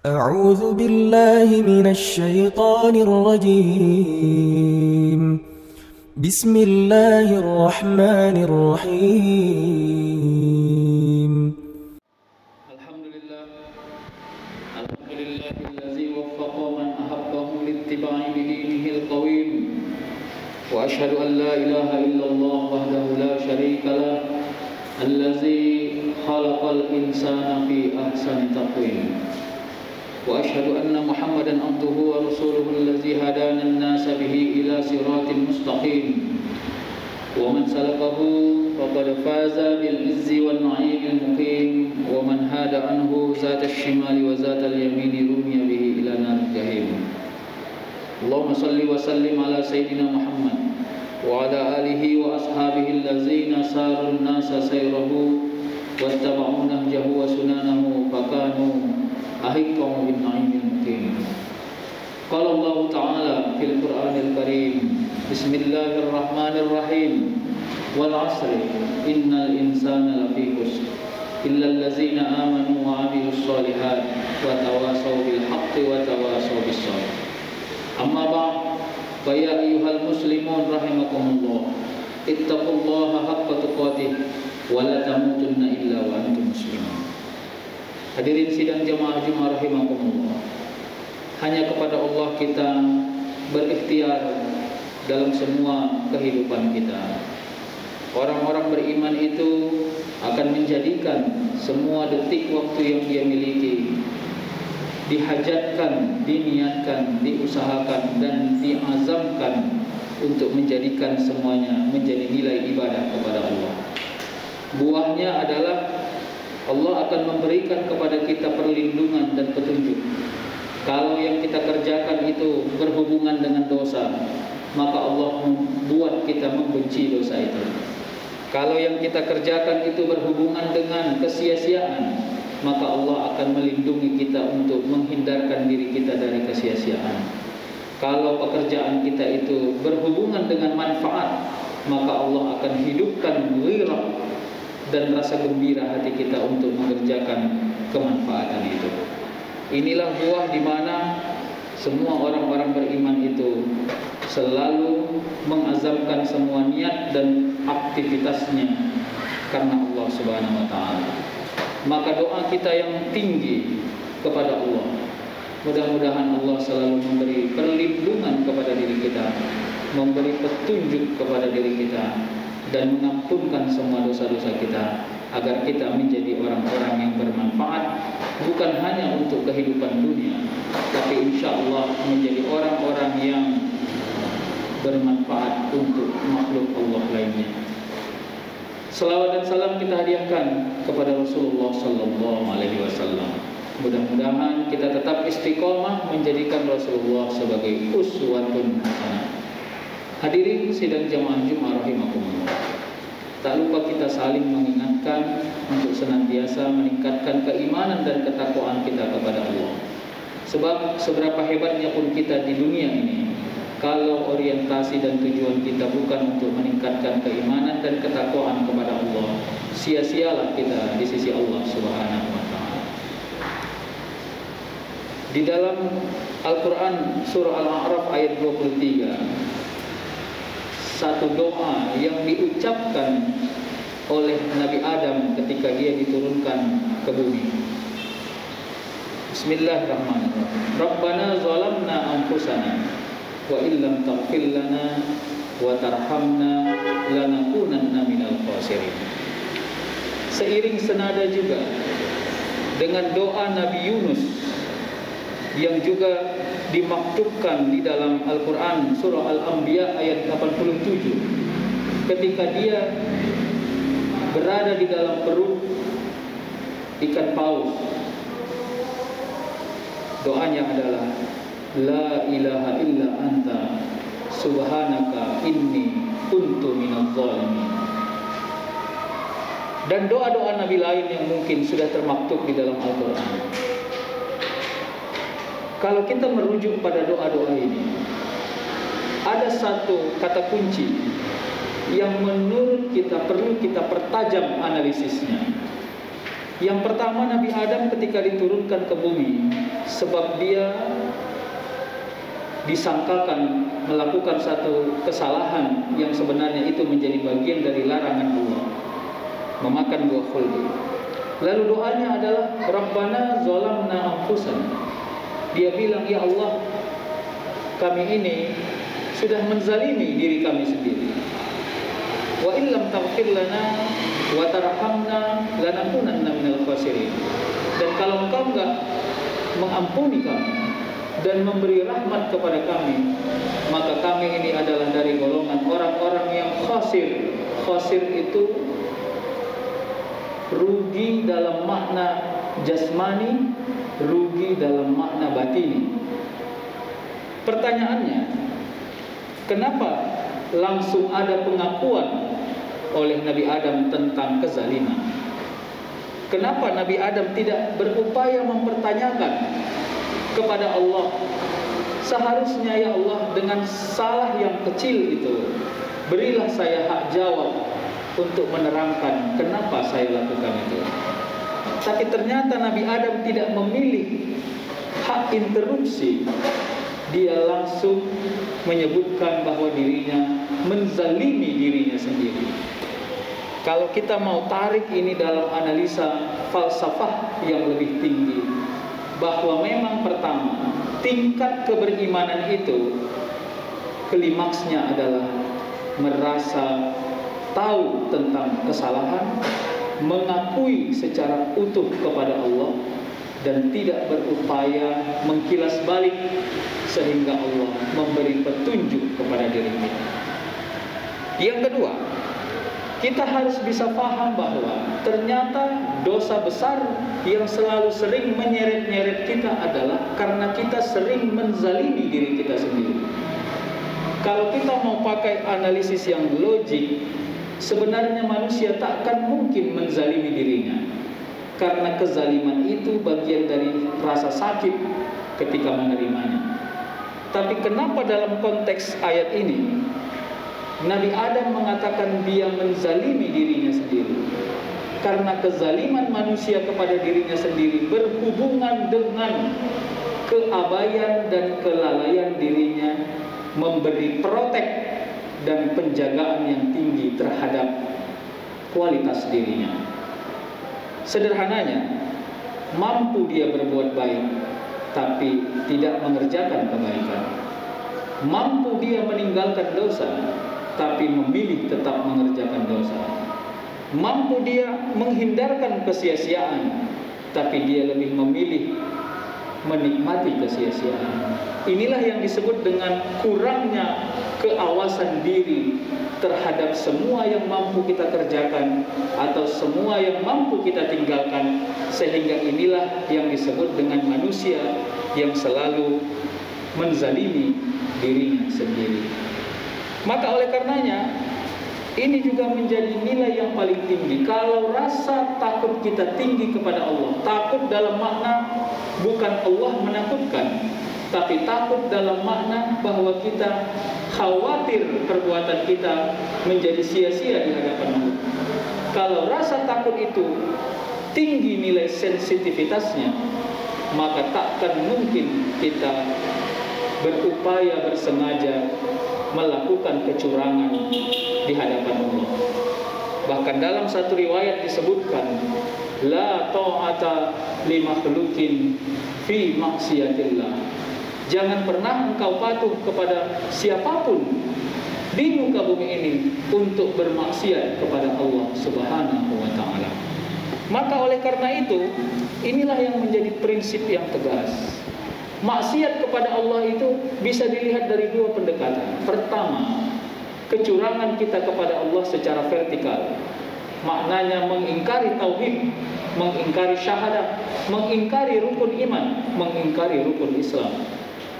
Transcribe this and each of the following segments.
أعوذ بالله من الشيطان الرجيم. بسم الله الرحمن الرحيم. الحمد لله الذي وفق من أحبه لاتباع بدينه القويم، وأشهد أن لا إله إلا الله وحده لا شريك له الذي خلق الإنسان في أحسن تقويم، وأشهد أن محمدا عبده ورسوله الذي هدانا الناس به إلى صراط مستقيم، ومن سلكه فقد فاز بالعز والنعيم المقيم، ومن هاد عنه ذات الشمال وذات اليمين رمي به إلى نار الجحيم. اللهم صل وسلم على سيدنا محمد وعلى آله وأصحابه الذين ساروا الناس سيره واتبعوا نهجه وسننه فكانوا أحقهم بالنعيم المقيم. قال الله تعالى في القرآن الكريم: بسم الله الرحمن الرحيم، والعصر إن الإنسان لفي خسر إلا الذين آمنوا وعملوا الصالحات وتواصوا بالحق وتواصوا بالصبر. أما بعد، فيا أيها المسلمون رحمكم الله، اتقوا الله حق تقاته ولا تموتن إلا وأنتم مسلمون. Hadirin sidang jemaah Jumat rahimakumullah, hanya kepada Allah kita berikhtiar dalam semua kehidupan kita. Orang-orang beriman itu akan menjadikan semua detik waktu yang dia miliki dihajatkan, diniatkan, diusahakan dan diazamkan untuk menjadikan semuanya menjadi nilai ibadah kepada Allah. Buahnya adalah Allah akan memberikan kepada kita perlindungan dan petunjuk. Kalau yang kita kerjakan itu berhubungan dengan dosa, maka Allah membuat kita membenci dosa itu. Kalau yang kita kerjakan itu berhubungan dengan kesia-siaan, maka Allah akan melindungi kita untuk menghindarkan diri kita dari kesia-siaan. Kalau pekerjaan kita itu berhubungan dengan manfaat, maka Allah akan hidupkan ghirah dan rasa gembira hati kita untuk mengerjakan kemanfaatan itu. Inilah buah di mana semua orang-orang beriman itu selalu mengazamkan semua niat dan aktivitasnya karena Allah Subhanahu wa taala. Maka doa kita yang tinggi kepada Allah, mudah-mudahan Allah selalu memberi perlindungan kepada diri kita, memberi petunjuk kepada diri kita, dan mengampunkan semua dosa-dosa kita, agar kita menjadi orang-orang yang bermanfaat, bukan hanya untuk kehidupan dunia, tapi insya Allah menjadi orang-orang yang bermanfaat untuk makhluk Allah lainnya. Selawat dan salam kita hadiahkan kepada Rasulullah Sallallahu Alaihi Wasallam. Mudah-mudahan kita tetap istiqomah menjadikan Rasulullah sebagai uswatun hasanah. Hadirin sidang jamaah Jumat rahimakumullah, tak lupa kita saling mengingatkan untuk senantiasa meningkatkan keimanan dan ketakwaan kita kepada Allah. Sebab seberapa hebatnya pun kita di dunia ini, kalau orientasi dan tujuan kita bukan untuk meningkatkan keimanan dan ketakwaan kepada Allah, sia-sialah kita di sisi Allah Subhanahu wa taala. Di dalam Al-Qur'an surah Al-A'raf ayat 23, satu doa yang diucapkan oleh Nabi Adam ketika dia diturunkan ke bumi. Bismillahirrahmanirrahim. Rabbana zalamna anfusana wa illam taghfir lana wa tarhamna lanakunanna minal khasirin. Seiring senada juga dengan doa Nabi Yunus yang juga dimaktubkan di dalam Al-Quran surah Al-Anbiya ayat 87, ketika dia berada di dalam perut ikan paus, doanya adalah La ilaha illa anta subhanaka inni kuntu minadh dhalimin. Dan doa-doa Nabi lain yang mungkin sudah termaktub di dalam Al-Quran. Kalau kita merujuk pada doa-doa ini, ada satu kata kunci yang menurut kita perlu kita pertajam analisisnya. Yang pertama, Nabi Adam ketika diturunkan ke bumi, sebab dia disangkakan melakukan satu kesalahan yang sebenarnya itu menjadi bagian dari larangan buah, memakan buah khuldi. Lalu doanya adalah Rabbana zolamna anfusana. Dia bilang, ya Allah, kami ini sudah menzalimi diri kami sendiri. Wa illam taghfir lana wa tarhamna lanakunanna minal khasirin. Dan kalau Engkau enggak mengampuni kami dan memberi rahmat kepada kami, maka kami ini adalah dari golongan orang-orang yang khasir. Khasir itu rugi dalam makna jasmani, rugi dalam makna batini. Pertanyaannya, kenapa langsung ada pengakuan oleh Nabi Adam tentang kezaliman? Kenapa Nabi Adam tidak berupaya mempertanyakan kepada Allah? Seharusnya, ya Allah, dengan salah yang kecil itu, berilah saya hak jawab untuk menerangkan kenapa saya lakukan itu. Tapi ternyata Nabi Adam tidak memilih hak interupsi. Dia langsung menyebutkan bahwa dirinya menzalimi dirinya sendiri. Kalau kita mau tarik ini dalam analisa falsafah yang lebih tinggi, bahwa memang pertama, tingkat keberimanan itu klimaksnya adalah merasa tahu tentang kesalahan, mengakui secara utuh kepada Allah, dan tidak berupaya mengkilas balik sehingga Allah memberi petunjuk kepada diri kita. Yang kedua, kita harus bisa paham bahwa ternyata dosa besar yang selalu sering menyeret-nyeret kita adalah karena kita sering menzalimi diri kita sendiri. Kalau kita mau pakai analisis yang logik, sebenarnya manusia tak akan mungkin menzalimi dirinya, karena kezaliman itu bagian dari rasa sakit ketika menerimanya. Tapi kenapa dalam konteks ayat ini Nabi Adam mengatakan dia menzalimi dirinya sendiri? Karena kezaliman manusia kepada dirinya sendiri berhubungan dengan keabaian dan kelalaian dirinya memberi protek dan penjagaan yang tinggi terhadap kualitas dirinya. Sederhananya, mampu dia berbuat baik tapi tidak mengerjakan kebaikan. Mampu dia meninggalkan dosa tapi memilih tetap mengerjakan dosa. Mampu dia menghindarkan kesia-siaan tapi dia lebih memilih menikmati kesia-siaan. Inilah yang disebut dengan kurangnya keawasan diri terhadap semua yang mampu kita kerjakan atau semua yang mampu kita tinggalkan, sehingga inilah yang disebut dengan manusia yang selalu menzalimi dirinya sendiri. Maka oleh karenanya ini juga menjadi nilai yang paling tinggi. Kalau rasa takut kita tinggi kepada Allah, takut dalam makna bukan Allah menakutkan, tapi takut dalam makna bahwa kita khawatir perbuatan kita menjadi sia-sia di hadapan Allah. Kalau rasa takut itu tinggi nilai sensitivitasnya, maka takkan mungkin kita berupaya bersengaja melakukan kecurangan di hadapan Allah. Bahkan dalam satu riwayat disebutkan, la ta'ata li makhluqin fi maksiatillah. Jangan pernah engkau patuh kepada siapapun di muka bumi ini untuk bermaksiat kepada Allah Subhanahu wa ta'ala. Maka oleh karena itu, inilah yang menjadi prinsip yang tegas. Maksiat kepada Allah itu bisa dilihat dari dua pendekatan. Pertama, kecurangan kita kepada Allah secara vertikal. Maknanya mengingkari tauhid, mengingkari syahadat, mengingkari rukun iman, mengingkari rukun Islam.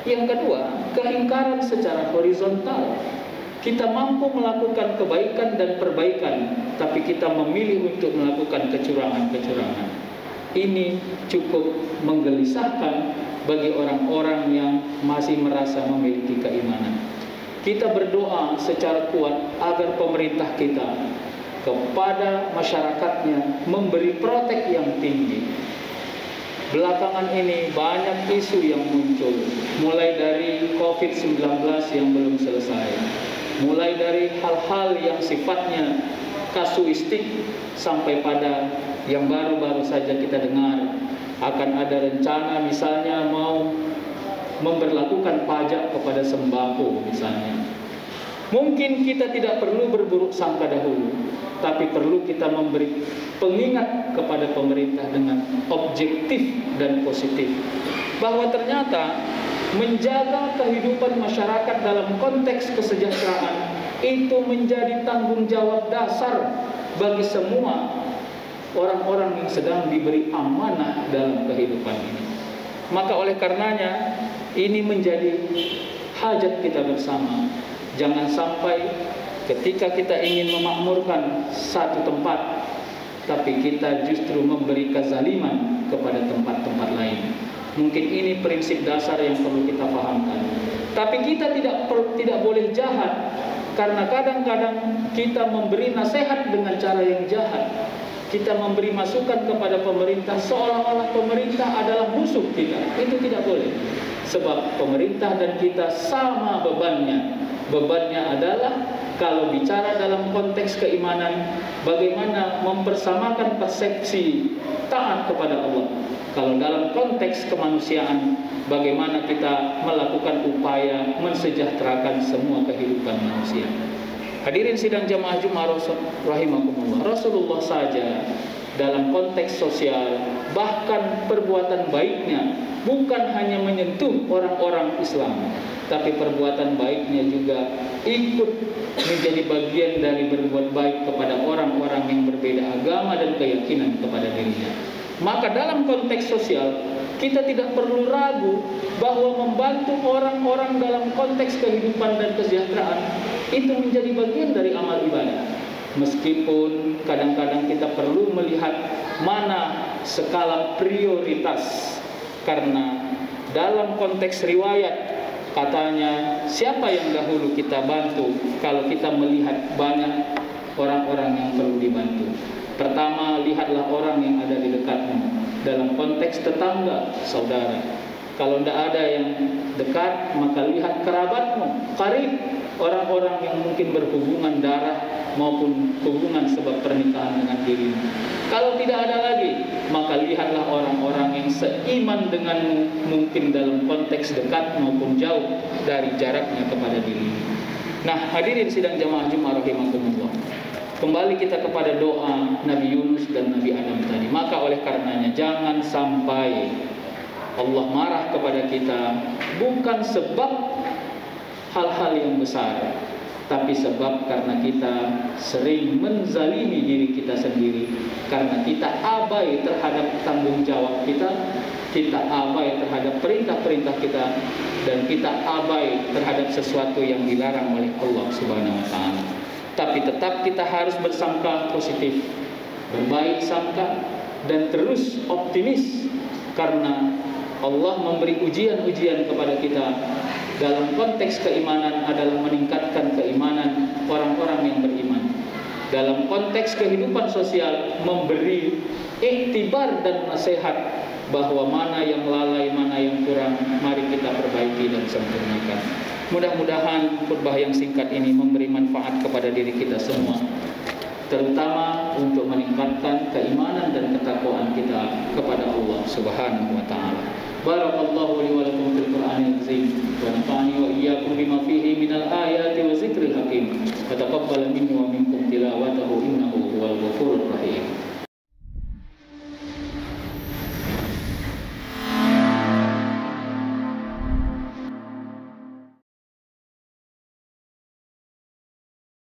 Yang kedua, keingkaran secara horizontal. Kita mampu melakukan kebaikan dan perbaikan, tapi kita memilih untuk melakukan kecurangan-kecurangan. Ini cukup menggelisahkan bagi orang-orang yang masih merasa memiliki keimanan. Kita berdoa secara kuat agar pemerintah kita kepada masyarakatnya, memberi protek yang tinggi. Belakangan ini banyak isu yang muncul, mulai dari COVID-19 yang belum selesai, mulai dari hal-hal yang sifatnya kasuistik, sampai pada yang baru-baru saja kita dengar akan ada rencana misalnya mau memberlakukan pajak kepada sembako misalnya. Mungkin kita tidak perlu berburuk sangka dahulu, tapi perlu kita memberi pengingat kepada pemerintah dengan objektif dan positif, bahwa ternyata menjaga kehidupan masyarakat dalam konteks kesejahteraan itu menjadi tanggung jawab dasar bagi semua orang-orang yang sedang diberi amanah dalam kehidupan ini. Maka oleh karenanya ini menjadi hajat kita bersama. Jangan sampai ketika kita ingin memakmurkan satu tempat, tapi kita justru memberi kezaliman kepada tempat-tempat lain. Mungkin ini prinsip dasar yang perlu kita pahamkan. Tapi kita tidak boleh jahat, karena kadang-kadang kita memberi nasihat dengan cara yang jahat. Kita memberi masukan kepada pemerintah seolah-olah pemerintah adalah musuh kita. Itu tidak boleh. Sebab pemerintah dan kita sama bebannya. Bebannya adalah kalau bicara dalam konteks keimanan, bagaimana mempersamakan persepsi taat kepada Allah. Kalau dalam konteks kemanusiaan, bagaimana kita melakukan upaya mensejahterakan semua kehidupan manusia. Hadirin sidang jamaah Jumat rahimakumullah, Rasulullah saja dalam konteks sosial, bahkan perbuatan baiknya bukan hanya menyentuh orang-orang Islam, tapi perbuatan baiknya juga ikut menjadi bagian dari berbuat baik kepada orang-orang yang berbeda agama dan keyakinan kepada dirinya. Maka dalam konteks sosial, kita tidak perlu ragu bahwa membantu orang-orang dalam konteks kehidupan dan kesejahteraan itu menjadi bagian dari amal ibadah. Meskipun kadang-kadang kita perlu melihat mana skala prioritas, karena dalam konteks riwayat katanya siapa yang dahulu kita bantu kalau kita melihat banyak orang-orang yang perlu dibantu. Pertama, lihatlah orang yang ada di dekatmu. Dalam konteks tetangga, saudara. Kalau tidak ada yang dekat, maka lihat kerabatmu, qarib, orang-orang yang mungkin berhubungan darah maupun hubungan sebab pernikahan dengan dirimu. Kalau tidak ada lagi, maka lihatlah orang-orang yang seiman denganmu, mungkin dalam konteks dekat maupun jauh dari jaraknya kepada dirimu. Nah, hadirin sidang jamaah Jumat rahimakumullah. Kembali kita kepada doa Nabi Yunus dan Nabi Adam tadi. Maka oleh karenanya jangan sampai Allah marah kepada kita bukan sebab hal-hal yang besar, tapi sebab karena kita sering menzalimi diri kita sendiri, karena kita abai terhadap tanggung jawab kita abai terhadap perintah-perintah kita, dan kita abai terhadap sesuatu yang dilarang oleh Allah Subhanahu wa taala. Tapi tetap kita harus bersangka positif, berbaik sangka, dan terus optimis, karena Allah memberi ujian-ujian kepada kita. Dalam konteks keimanan adalah meningkatkan keimanan orang-orang yang beriman. Dalam konteks kehidupan sosial, memberi iktibar dan nasihat bahwa mana yang lalai, mana yang kurang, mari kita perbaiki dan sempurnakan. Mudah-mudahan khutbah yang singkat ini memberi manfaat kepada diri kita semua, terutama untuk meningkatkan keimanan dan ketakwaan kita kepada Allah Subhanahu wa taala. Barakallahu li wa lakum fil Qur'anil azim wa nafa'ani wa iyyakum bima fihi minal ayati wa zikril hakim. Wa taqabbal minni wa minkum tilawatahu innahu huwal ghafurur rahim.